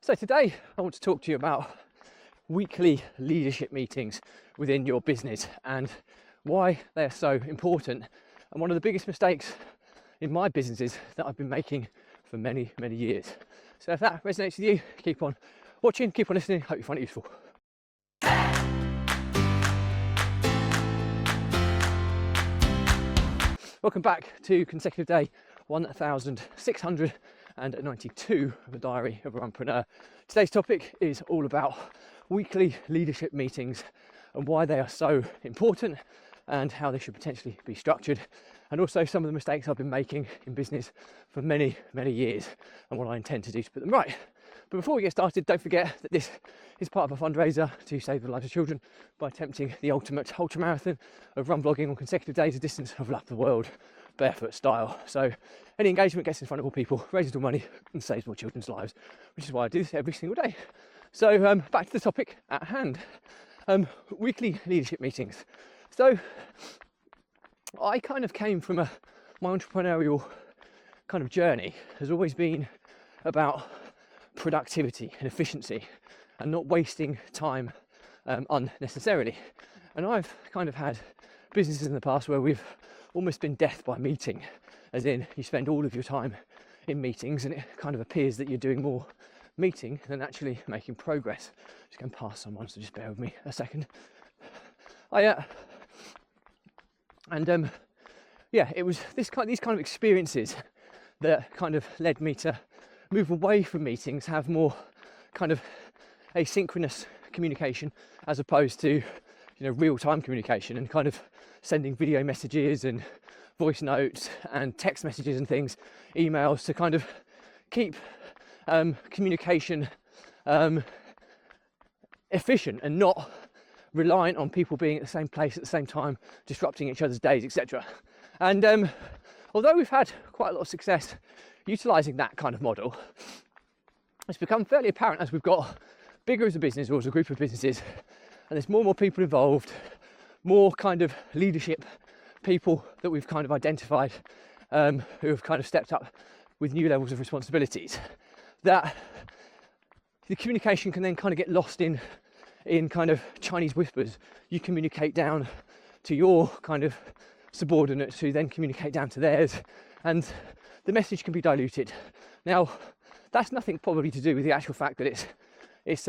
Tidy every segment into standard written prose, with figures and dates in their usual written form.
So today I want to talk to you about weekly leadership meetings within your business and why they're so important, and one of the biggest mistakes in my businesses that I've been making for many years. So if that resonates with you, keep on watching, keep on listening, hope you find it useful. Welcome back to consecutive day 1692 of the Diary of a Runpreneur. Today's topic is all about weekly leadership meetings and why they are so important and how they should potentially be structured, and also some of the mistakes I've been making in business for many years and what I intend to do to put them right. But before we get started, don't forget that this is part of a fundraiser to save the lives of children by attempting the ultimate ultra marathon of run vlogging on consecutive days, a distance of lap the world barefoot style. So any engagement gets in front of more people, raises more money and saves more children's lives, which is why I do this every single day. So back to the topic at hand, weekly leadership meetings. So I kind of came from my entrepreneurial kind of journey has always been about productivity and efficiency and not wasting time unnecessarily. And I've kind of had businesses in the past where we've almost been death by meeting, as in you spend all of your time in meetings and it kind of appears that you're doing more meeting than actually making progress. Just going past someone, so just bear with me a second. It was these kind of experiences that kind of led me to move away from meetings, have more kind of asynchronous communication as opposed to real-time communication, and kind of sending video messages and voice notes and text messages and things, emails, to kind of keep communication efficient and not reliant on people being at the same place at the same time, disrupting each other's days, etc. And although we've had quite a lot of success utilising that kind of model, it's become fairly apparent as we've got bigger as a business or as a group of businesses, and there's more and more people involved, more kind of leadership people that we've kind of identified who have kind of stepped up with new levels of responsibilities, that the communication can then kind of get lost in kind of Chinese whispers. You communicate down to your kind of subordinates who then communicate down to theirs, and the message can be diluted. Now, that's nothing probably to do with the actual fact that it's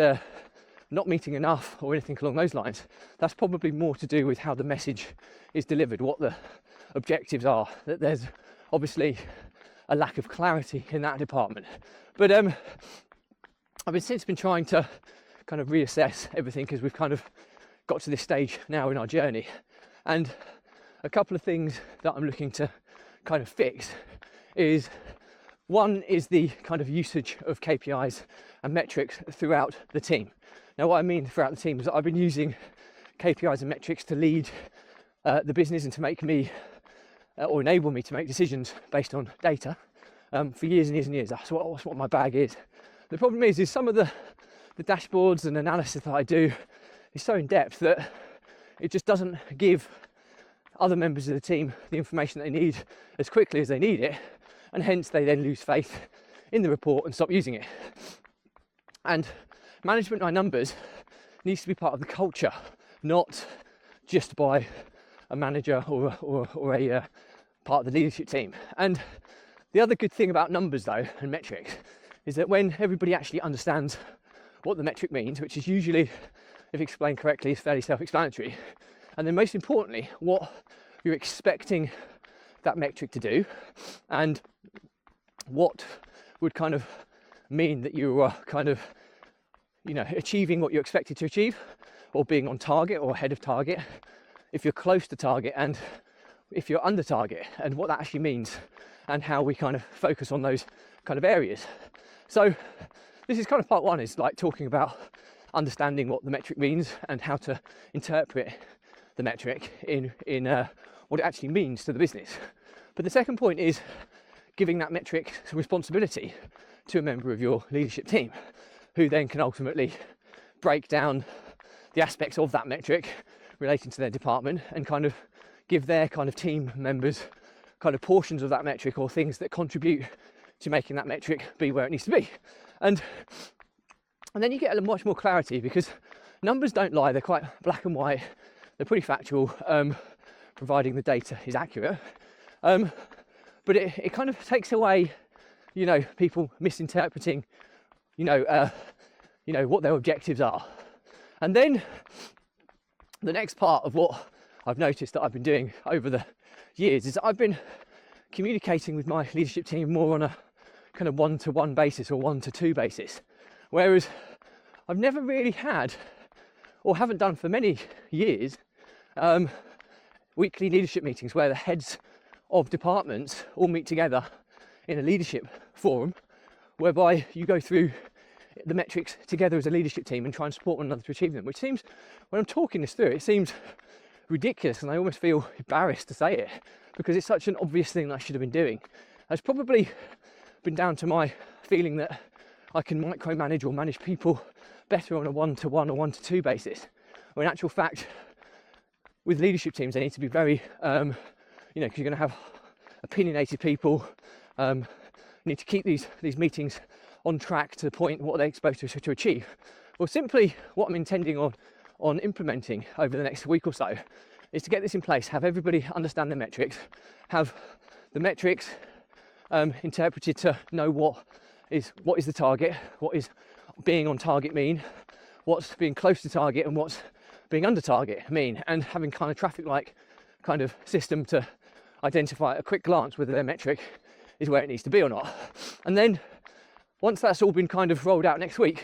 not meeting enough or anything along those lines. That's probably more to do with how the message is delivered, what the objectives are, that there's obviously a lack of clarity in that department. But I've since been trying to kind of reassess everything because we've kind of got to this stage now in our journey, and a couple of things that I'm looking to kind of fix is, one is the kind of usage of KPIs and metrics throughout the team. Now, what I mean throughout the team is that I've been using KPIs and metrics to lead the business and to make me or enable me to make decisions based on data for years and years and years. That's what my bag is. The problem is some of the dashboards and analysis that I do is so in depth that it just doesn't give other members of the team the information they need as quickly as they need it, and hence they then lose faith in the report and stop using it. And management by numbers needs to be part of the culture, not just by a manager or a part of the leadership team. And the other good thing about numbers though and metrics is that when everybody actually understands what the metric means, which is usually, if explained correctly, is fairly self-explanatory, and then most importantly what you're expecting that metric to do and what would kind of mean that you are kind of achieving what you're expected to achieve, or being on target or ahead of target, if you're close to target and if you're under target, and what that actually means and how we kind of focus on those kind of areas. So this is kind of part one, is like talking about understanding what the metric means and how to interpret the metric in what it actually means to the business. But the second point is giving that metric some responsibility to a member of your leadership team, who then can ultimately break down the aspects of that metric relating to their department and kind of give their kind of team members kind of portions of that metric or things that contribute to making that metric be where it needs to be. And And then you get a much more clarity, because numbers don't lie. They're quite black and white. They're pretty factual, providing the data is accurate. But it kind of takes away, people misinterpreting, what their objectives are. And then the next part of what I've noticed that I've been doing over the years is that I've been communicating with my leadership team more on a kind of one-to-one basis or one-to-two basis. Whereas I've never really had, or haven't done for many years, weekly leadership meetings where the heads of departments all meet together in a leadership forum, whereby you go through the metrics together as a leadership team and try and support one another to achieve them. Which seems, when I'm talking this through, it seems ridiculous, and I almost feel embarrassed to say it, because it's such an obvious thing that I should have been doing. It's probably been down to my feeling that I can micromanage or manage people better on a one-to-one or one-to-two basis, when in actual fact, with leadership teams, they need to be very, because you're going to have opinionated people. You need to keep these meetings on track to the point what they're supposed to achieve. Well, simply what I'm intending on implementing over the next week or so is to get this in place, have everybody understand the metrics, have the metrics interpreted to know what is the target, what is being on target mean, what's being close to target, and what's being under target mean, and having kind of traffic light kind of system to identify at a quick glance whether their metric is where it needs to be or not. And then once that's all been kind of rolled out next week,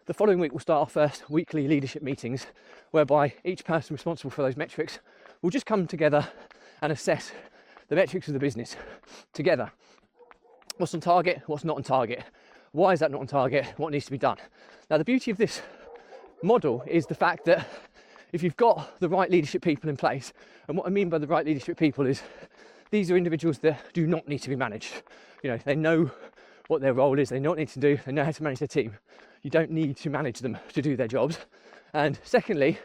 the following week we'll start our first weekly leadership meetings, whereby each person responsible for those metrics will just come together and assess the metrics of the business together. What's on target, what's not on target, why is that not on target, what needs to be done. Now, the beauty of this model is the fact that if you've got the right leadership people in place, and what I mean by the right leadership people is these are individuals that do not need to be managed. They know what their role is, they know what they need to do, they know how to manage their team. You don't need to manage them to do their jobs. And secondly,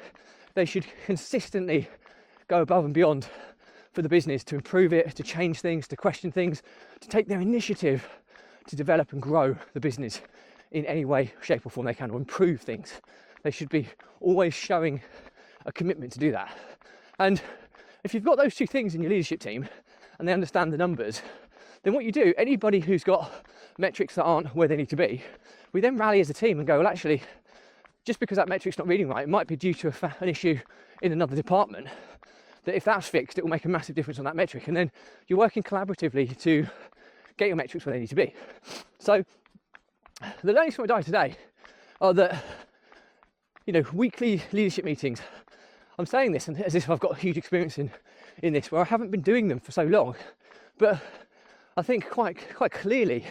they should consistently go above and beyond for the business to improve it, to change things, to question things, to take their initiative to develop and grow the business in any way, shape or form they can, or improve things. They should be always showing a commitment to do that. And if you've got those two things in your leadership team and they understand the numbers, then what you do, anybody who's got metrics that aren't where they need to be, we then rally as a team and go, well, actually, just because that metric's not reading right, it might be due to an issue in another department, that if that's fixed, it will make a massive difference on that metric. And then you're working collaboratively to get your metrics where they need to be. So the learnings from my diet today are that, weekly leadership meetings, I'm saying this as if I've got huge experience in this, where I haven't been doing them for so long, but I think quite clearly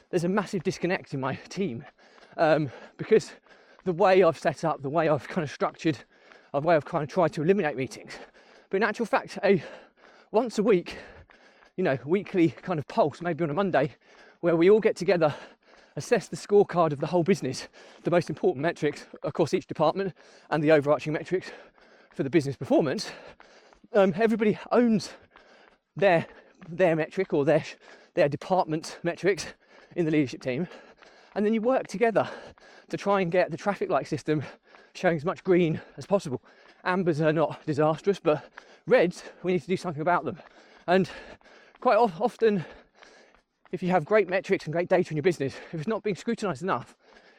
there's a massive disconnect in my team, because the way I've set up, the way I've kind of structured, the way I've kind of tried to eliminate meetings. But in actual fact, once a week, weekly kind of pulse, maybe on a Monday, where we all get together, assess the scorecard of the whole business, the most important metrics across each department and the overarching metrics for the business performance. Everybody owns their metric or their department metrics in the leadership team, and then you work together to try and get the traffic light system showing as much green as possible. Ambers are not disastrous, but reds, we need to do something about them. And quite often, if you have great metrics and great data in your business, if it's not being scrutinized enough,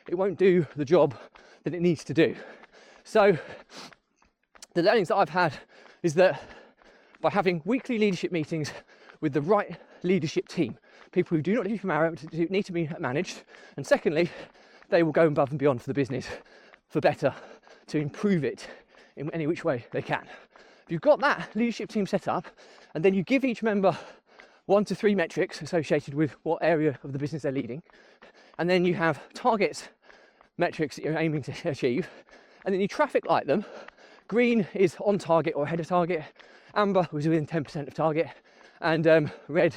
it won't do the job that it needs to do. So the learnings that I've had is that by having weekly leadership meetings with the right leadership team, people who do not need to be managed, and secondly, they will go above and beyond for the business for better, to improve it in any which way they can. If you've got that leadership team set up, and then you give each member 1 to 3 metrics associated with what area of the business they're leading, and then you have targets, metrics that you're aiming to achieve, and then you traffic light them. Green is on target or ahead of target, amber was within 10% of target, and red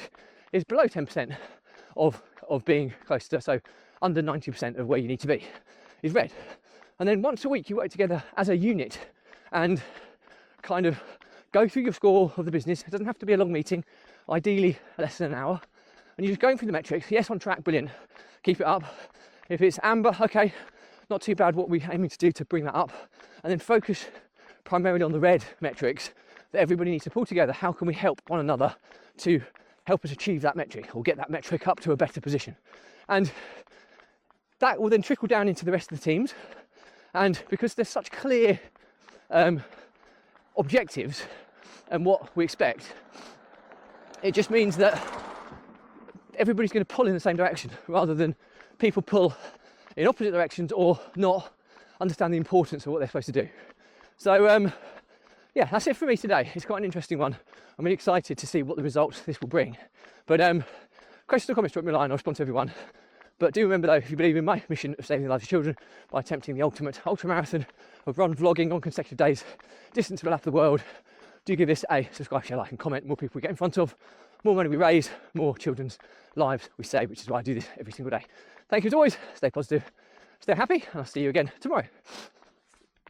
is below 10% of being close to, so under 90% of where you need to be is red. And then once a week you work together as a unit and kind of go through your score of the business. It doesn't have to be a long meeting, ideally less than an hour, and you're just going through the metrics. Yes, on track, brilliant, keep it up. If it's amber, okay, not too bad what we're aiming to do to bring that up, and then focus primarily on the red metrics that everybody needs to pull together. How can we help one another to help us achieve that metric or get that metric up to a better position? And that will then trickle down into the rest of the teams. And because there's such clear objectives and what we expect, it just means that everybody's going to pull in the same direction rather than people pull in opposite directions or not understand the importance of what they're supposed to do. So yeah, that's it for me today. It's quite an interesting one. I'm really excited to see what the results this will bring. But questions or comments, drop me a line. I'll respond to everyone. But do remember though, if you believe in my mission of saving the lives of children by attempting the ultimate ultramarathon of run vlogging on consecutive days, distance will have the world, do give this a subscribe, share, like and comment. More people we get in front of, more money we raise, more children's lives we save, which is why I do this every single day. Thank you as always, stay positive, stay happy, and I'll see you again tomorrow.